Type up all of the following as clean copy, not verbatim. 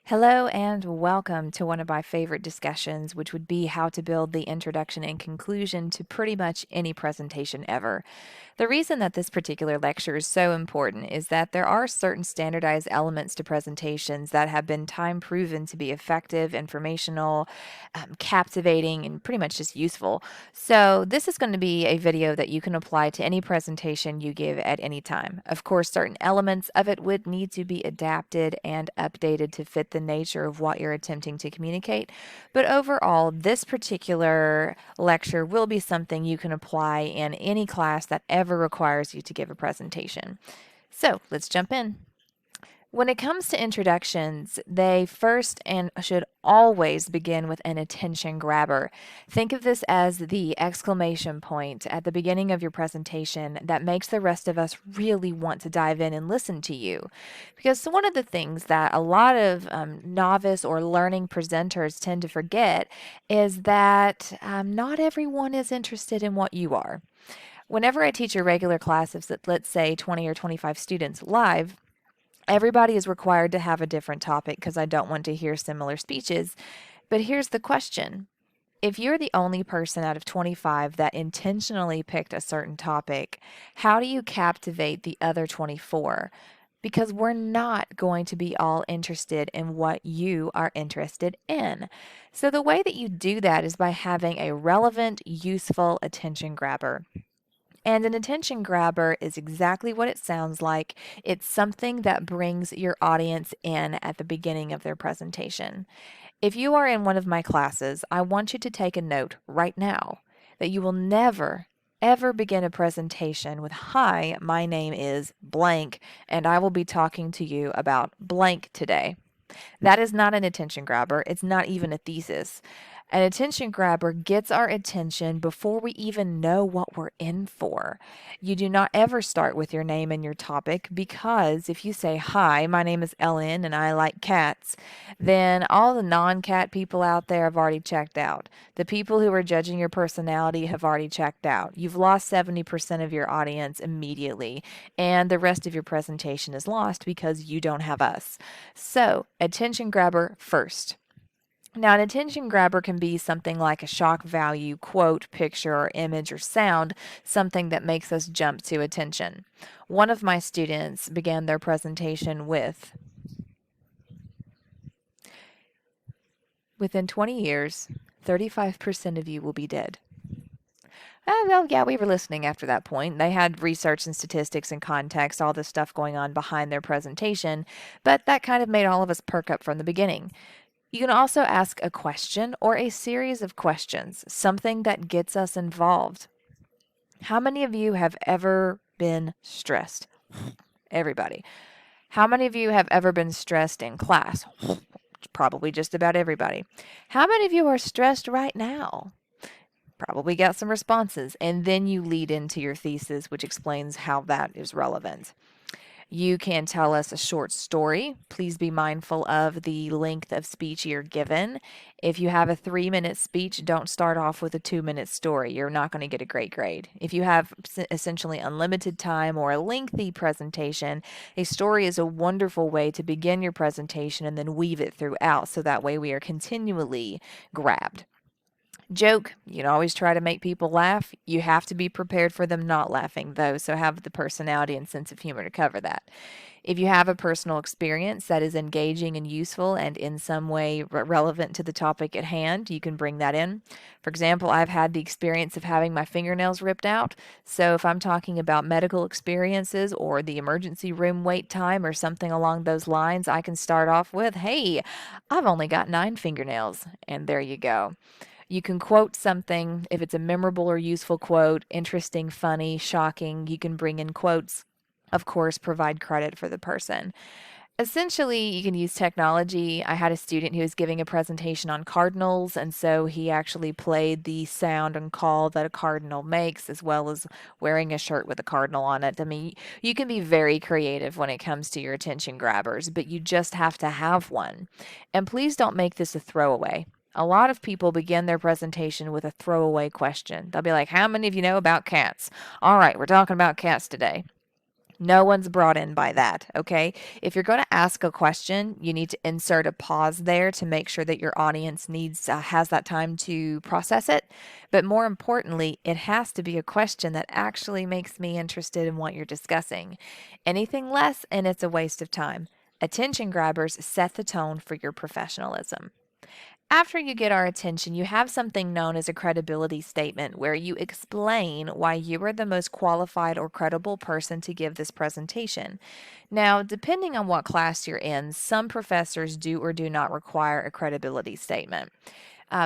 Hello and welcome to one of my favorite discussions, which would be how to build the introduction and conclusion to pretty much any presentation ever. The reason that this particular lecture is so important is that there are certain standardized elements to presentations that have been time proven to be effective, informational, captivating, and pretty much just useful. So this is going to be a video that you can apply to any presentation you give at any time. Of course, certain elements of it would need to be adapted and updated to fit the nature of what you're attempting to communicate. But overall, this particular lecture will be something you can apply in any class that ever requires you to give a presentation. So let's jump in. When it comes to introductions, they first and should always begin with an attention grabber. Think of this as the exclamation point at the beginning of your presentation that makes the rest of us really want to dive in and listen to you. Because one of the things that a lot of novice or learning presenters tend to forget is that not everyone is interested in what you are. Whenever I teach a regular class of, let's say, 20 or 25 students live, everybody is required to have a different topic because I don't want to hear similar speeches. But here's the question. If you're the only person out of 25 that intentionally picked a certain topic, how do you captivate the other 24? Because we're not going to be all interested in what you are interested in. So the way that you do that is by having a relevant, useful attention grabber. And an attention grabber is exactly what it sounds like. It's something that brings your audience in at the beginning of their presentation. If you are in one of my classes, I want you to take a note right now that you will never, ever begin a presentation with, "Hi, my name is blank, and I will be talking to you about blank today." That is not an attention grabber. It's not even a thesis. An attention grabber gets our attention before we even know what we're in for. You do not ever start with your name and your topic because if you say, "Hi, my name is Ellen and I like cats," then all the non-cat people out there have already checked out. The people who are judging your personality have already checked out. You've lost 70% of your audience immediately, and the rest of your presentation is lost because you don't have us. So, attention grabber first. Now, an attention grabber can be something like a shock value, quote, picture, or image, or sound, something that makes us jump to attention. One of my students began their presentation with, "Within 20 years, 35% of you will be dead." Oh, well, yeah, we were listening after that point. They had research and statistics and context, all this stuff going on behind their presentation, but that kind of made all of us perk up from the beginning. You can also ask a question or a series of questions, something that gets us involved. How many of you have ever been stressed? Everybody. How many of you have ever been stressed in class? Probably just about everybody. How many of you are stressed right now? Probably got some responses. And then you lead into your thesis, which explains how that is relevant. You can tell us a short story. Please be mindful of the length of speech you're given. If you have a 3-minute speech, don't start off with a 2-minute story. You're not going to get a great grade. If you have essentially unlimited time or a lengthy presentation, a story is a wonderful way to begin your presentation and then weave it throughout so that way we are continually grabbed. Joke, you can always try to make people laugh. You have to be prepared for them not laughing, though, so have the personality and sense of humor to cover that. If you have a personal experience that is engaging and useful and in some way relevant to the topic at hand, you can bring that in. For example, I've had the experience of having my fingernails ripped out, so if I'm talking about medical experiences or the emergency room wait time or something along those lines, I can start off with, "Hey, I've only got 9 fingernails," and there you go. You can quote something if it's a memorable or useful quote, interesting, funny, shocking. You can bring in quotes. Of course, provide credit for the person. Essentially, you can use technology. I had a student who was giving a presentation on cardinals, and so he actually played the sound and call that a cardinal makes, as well as wearing a shirt with a cardinal on it. I mean, you can be very creative when it comes to your attention grabbers, but you just have to have one. And please don't make this a throwaway. A lot of people begin their presentation with a throwaway question. They'll be like, "How many of you know about cats?" "All right, we're talking about cats today." No one's brought in by that, okay? If you're going to ask a question, you need to insert a pause there to make sure that your audience has that time to process it. But more importantly, it has to be a question that actually makes me interested in what you're discussing. Anything less, and it's a waste of time. Attention grabbers set the tone for your professionalism. After you get our attention, you have something known as a credibility statement where you explain why you are the most qualified or credible person to give this presentation. Now, depending on what class you're in, some professors do or do not require a credibility statement.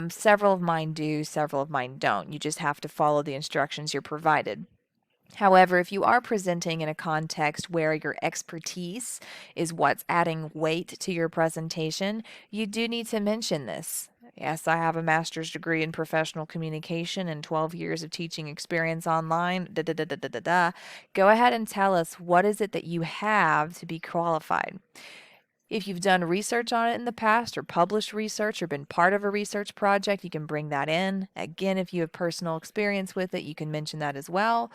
Several of mine do, several of mine don't. You just have to follow the instructions you're provided. However, if you are presenting in a context where your expertise is what's adding weight to your presentation, you do need to mention this. Yes, I have a master's degree in professional communication and 12 years of teaching experience online. Da, da, da, da, da, da, da. Go ahead and tell us what is it that you have to be qualified. If you've done research on it in the past or published research or been part of a research project, you can bring that in. Again, if you have personal experience with it, you can mention that as well.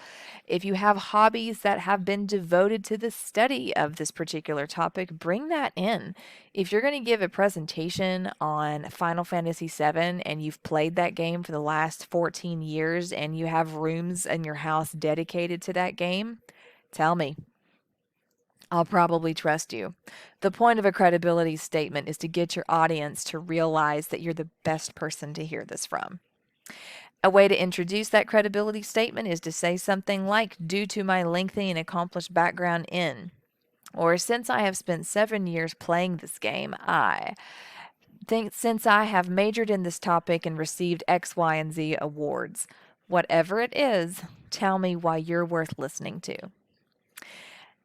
If you have hobbies that have been devoted to the study of this particular topic, bring that in. If you're going to give a presentation on Final Fantasy VII and you've played that game for the last 14 years and you have rooms in your house dedicated to that game, tell me. I'll probably trust you. The point of a credibility statement is to get your audience to realize that you're the best person to hear this from. A way to introduce that credibility statement is to say something like, due to my lengthy and accomplished background in, or since I have spent 7 years playing this game, I think since I have majored in this topic and received X, Y, and Z awards. Whatever it is, tell me why you're worth listening to.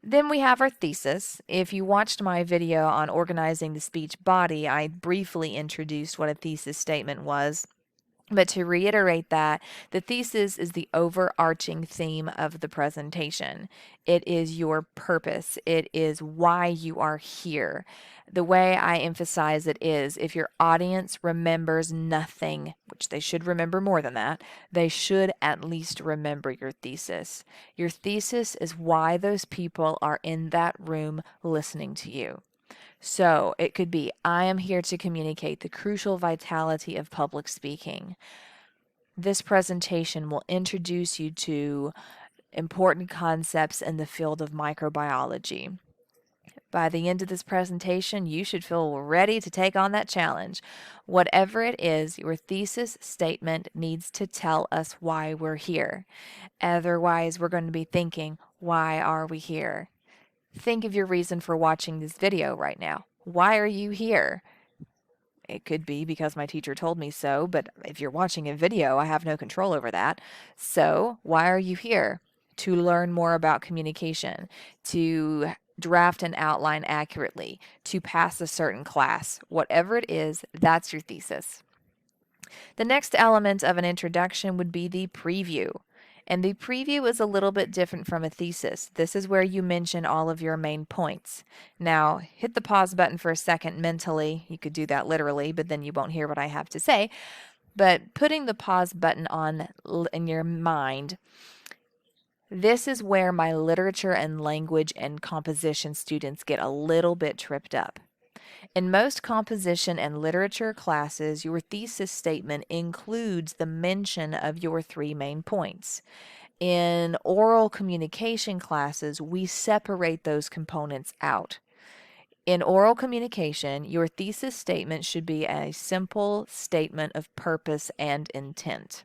Then we have our thesis. If you watched my video on organizing the speech body, I briefly introduced what a thesis statement was. But to reiterate that, the thesis is the overarching theme of the presentation. It is your purpose. It is why you are here. The way I emphasize it is if your audience remembers nothing, which they should remember more than that, they should at least remember your thesis. Your thesis is why those people are in that room listening to you. So it could be, I am here to communicate the crucial vitality of public speaking. This presentation will introduce you to important concepts in the field of microbiology. By the end of this presentation, you should feel ready to take on that challenge. Whatever it is, your thesis statement needs to tell us why we're here. Otherwise, we're going to be thinking, why are we here? Think of your reason for watching this video right now. Why are you here? It could be because my teacher told me so, but if you're watching a video, I have no control over that. So, why are you here? To learn more about communication, to draft an outline accurately, to pass a certain class. Whatever it is, that's your thesis. The next element of an introduction would be the preview. And the preview is a little bit different from a thesis. This is where you mention all of your main points. Now, hit the pause button for a second mentally. You could do that literally, but then you won't hear what I have to say. But putting the pause button on in your mind, this is where my literature and language and composition students get a little bit tripped up. In most composition and literature classes, your thesis statement includes the mention of your 3 main points. In oral communication classes, we separate those components out. In oral communication, your thesis statement should be a simple statement of purpose and intent.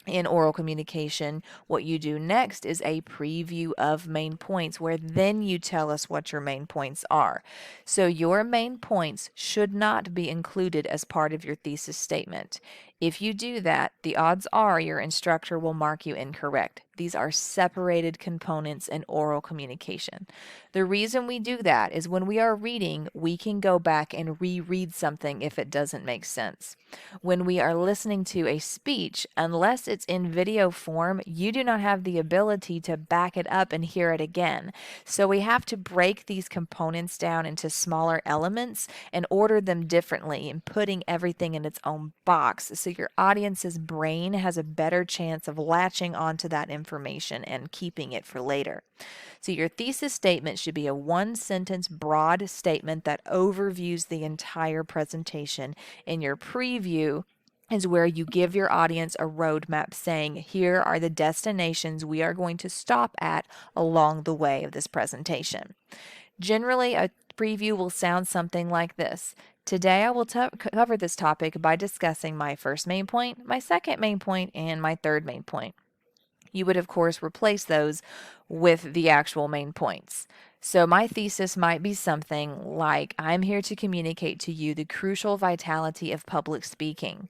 In oral communication, what you do next is a preview of main points where then you tell us what your main points are. So your main points should not be included as part of your thesis statement. If you do that, the odds are your instructor will mark you incorrect. These are separated components in oral communication. The reason we do that is when we are reading, we can go back and reread something if it doesn't make sense. When we are listening to a speech, unless it's in video form, you do not have the ability to back it up and hear it again. So we have to break these components down into smaller elements and order them differently and putting everything in its own box so your audience's brain has a better chance of latching onto that information information and keeping it for later. So your thesis statement should be a one-sentence broad statement that overviews the entire presentation. In your preview is where you give your audience a roadmap saying, here are the destinations we are going to stop at along the way of this presentation. Generally, a preview will sound something like this. Today, I will cover this topic by discussing my first main point, my second main point, and my third main point. You would, of course, replace those with the actual main points. So my thesis might be something like, I'm here to communicate to you the crucial vitality of public speaking.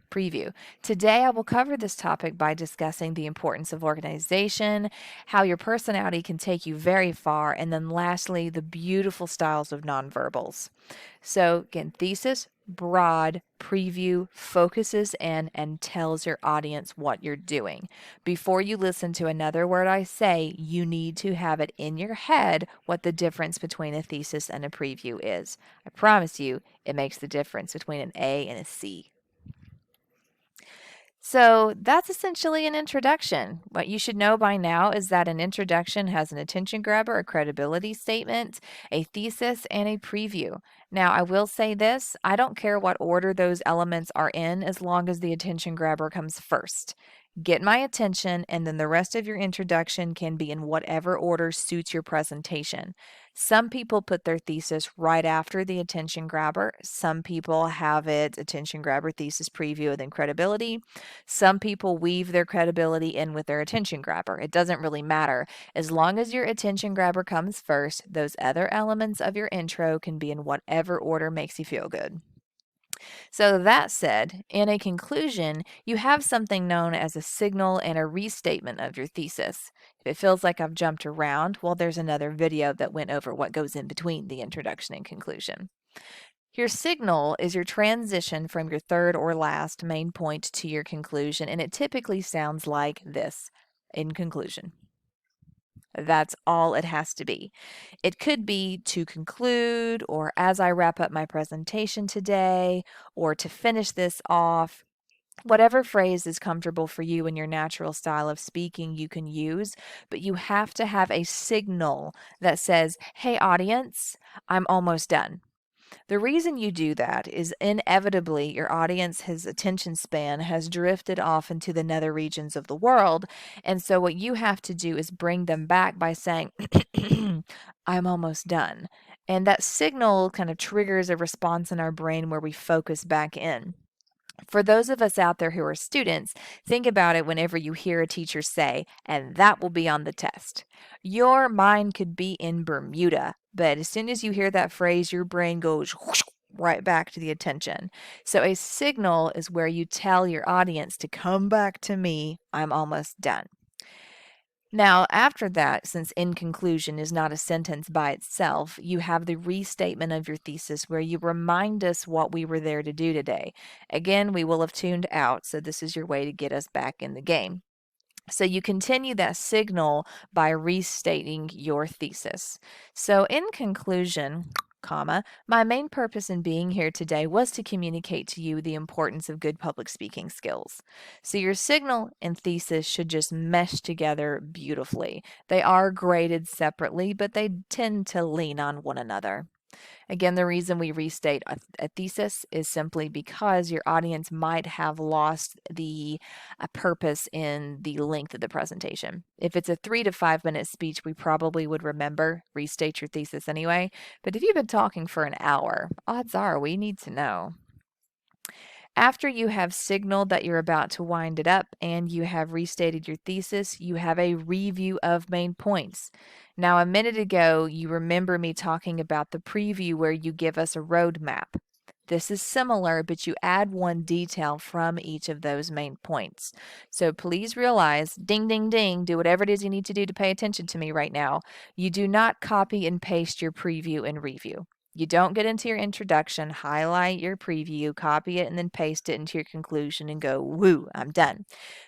Preview. Today, I will cover this topic by discussing the importance of organization, how your personality can take you very far, and then lastly, the beautiful styles of nonverbals. So again, thesis, broad, preview, focuses in and tells your audience what you're doing. Before you listen to another word I say, you need to have it in your head what the difference between a thesis and a preview is. I promise you, it makes the difference between an A and a C. So that's essentially an introduction. What you should know by now is that an introduction has an attention grabber, a credibility statement, a thesis, and a preview. Now, I will say this, I don't care what order those elements are in as long as the attention grabber comes first. Get my attention, and then the rest of your introduction can be in whatever order suits your presentation. Some people put their thesis right after the attention grabber. Some people have it attention grabber, thesis, preview, and then credibility. Some people weave their credibility in with their attention grabber. It doesn't really matter. As long as your attention grabber comes first, those other elements of your intro can be in whatever order makes you feel good. So that said, in a conclusion, you have something known as a signal and a restatement of your thesis. If it feels like I've jumped around, well, there's another video that went over what goes in between the introduction and conclusion. Your signal is your transition from your third or last main point to your conclusion, and it typically sounds like this: in conclusion. That's all it has to be. It could be to conclude, or as I wrap up my presentation today, or to finish this off. Whatever phrase is comfortable for you in your natural style of speaking, you can use, but you have to have a signal that says, hey, audience, I'm almost done. The reason you do that is inevitably your audience's attention span has drifted off into the nether regions of the world. And so what you have to do is bring them back by saying, I'm almost done. And that signal kind of triggers a response in our brain where we focus back in. For those of us out there who are students, think about it whenever you hear a teacher say, and that will be on the test. Your mind could be in Bermuda, but as soon as you hear that phrase, your brain goes whoosh, right back to the attention. So a signal is where you tell your audience to come back to me, I'm almost done. Now, after that, since in conclusion is not a sentence by itself, you have the restatement of your thesis where you remind us what we were there to do today. Again, we will have tuned out, so this is your way to get us back in the game. So you continue that signal by restating your thesis. So in conclusion, my main purpose in being here today was to communicate to you the importance of good public speaking skills. So your signal and thesis should just mesh together beautifully. They are graded separately, but they tend to lean on one another. Again, the reason we restate a thesis is simply because your audience might have lost the purpose in the length of the presentation. If it's a 3 to 5 minute speech, we probably would remember, restate your thesis anyway. But if you've been talking for an hour, odds are we need to know. After you have signaled that you're about to wind it up and you have restated your thesis, you have a review of main points. Now, a minute ago, you remember me talking about the preview where you give us a roadmap. This is similar, but you add one detail from each of those main points. So please realize, ding, ding, ding, do whatever it is you need to do to pay attention to me right now. You do not copy and paste your preview and review. You don't get into your introduction, highlight your preview, copy it, and then paste it into your conclusion and go, woo, I'm done.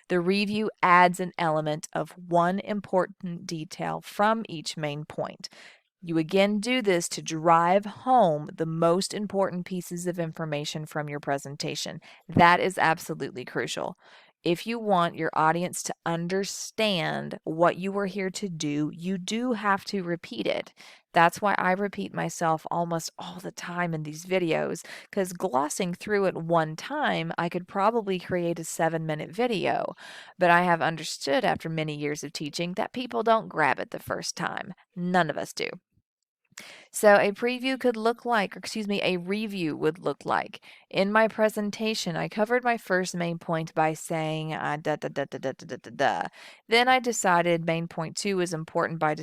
The review adds an element of one important detail from each main point. You again do this to drive home the most important pieces of information from your presentation. That is absolutely crucial. If you want your audience to understand what you are here to do, you do have to repeat it. That's why I repeat myself almost all the time in these videos, because glossing through it one time, I could probably create a 7-minute video. But I have understood after many years of teaching that people don't grab it the first time. None of us do. So a preview could look like, or excuse me, a review would look like. In my presentation, I covered my first main point by saying da da da da da da da da da. Then I decided main point 2 is important by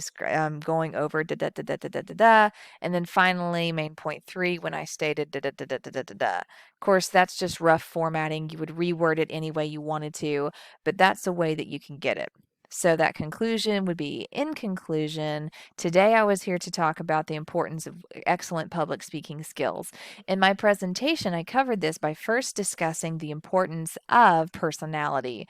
going over da da da da da da da da. And then finally main point 3 when I stated da da da da da da da da. Of course, that's just rough formatting. You would reword it any way you wanted to, but that's the way that you can get it. So that conclusion would be, in conclusion, today I was here to talk about the importance of excellent public speaking skills. In my presentation, I covered this by first discussing the importance of personality.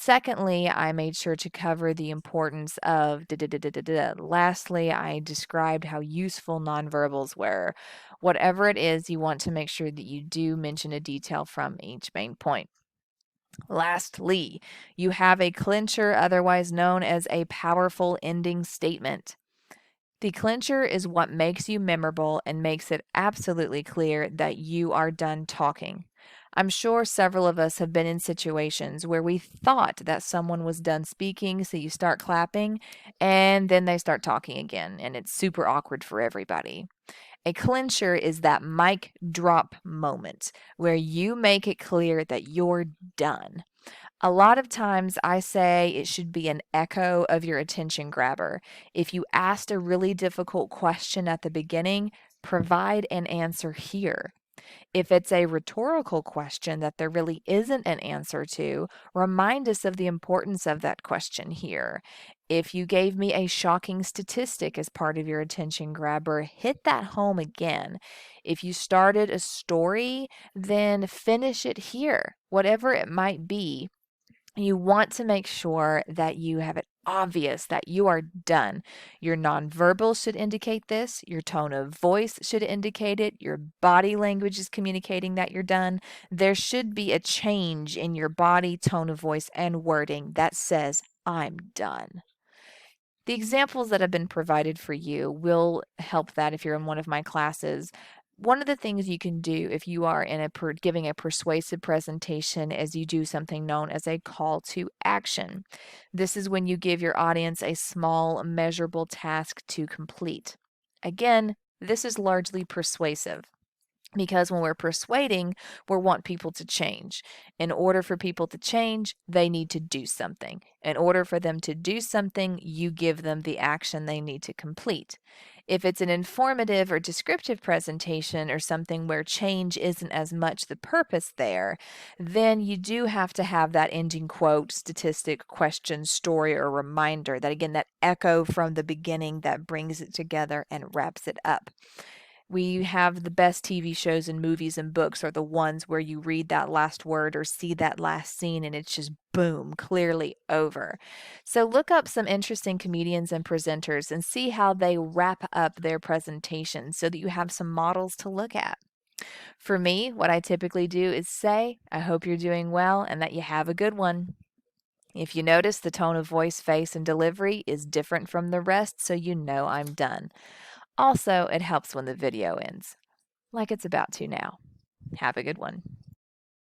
Secondly, I made sure to cover the importance of da da da da da da. Lastly, I described how useful nonverbals were. Whatever it is, you want to make sure that you do mention a detail from each main point. Lastly, you have a clincher, otherwise known as a powerful ending statement. The clincher is what makes you memorable and makes it absolutely clear that you are done talking. I'm sure several of us have been in situations where we thought that someone was done speaking, so you start clapping, and then they start talking again, and it's super awkward for everybody. A clincher is that mic drop moment where you make it clear that you're done. A lot of times I say it should be an echo of your attention grabber. If you asked a really difficult question at the beginning, provide an answer here. If it's a rhetorical question that there really isn't an answer to, remind us of the importance of that question here. If you gave me a shocking statistic as part of your attention grabber, hit that home again. If you started a story, then finish it here, whatever it might be. You want to make sure that you have it obvious that you are done. Your nonverbal should indicate this. Your tone of voice should indicate it. Your body language is communicating that you're done. There should be a change in your body, tone of voice, and wording that says, I'm done. The examples that have been provided for you will help that if you're in one of my classes. One of the things you can do if you are in giving a persuasive presentation is you do something known as a call to action. This is when you give your audience a small, measurable task to complete. Again, this is largely persuasive. Because when we're persuading, we want people to change. In order for people to change, they need to do something. In order for them to do something, you give them the action they need to complete. If it's an informative or descriptive presentation or something where change isn't as much the purpose there, then you do have to have that ending quote, statistic, question, story, or reminder, that again, that echo from the beginning that brings it together and wraps it up. We have the best TV shows and movies and books are the ones where you read that last word or see that last scene and it's just boom, clearly over. So look up some interesting comedians and presenters and see how they wrap up their presentation so that you have some models to look at. For me, what I typically do is say, I hope you're doing well and that you have a good one. If you notice, the tone of voice, face, and delivery is different from the rest, so you know I'm done. Also, it helps when the video ends, like it's about to now. Have a good one.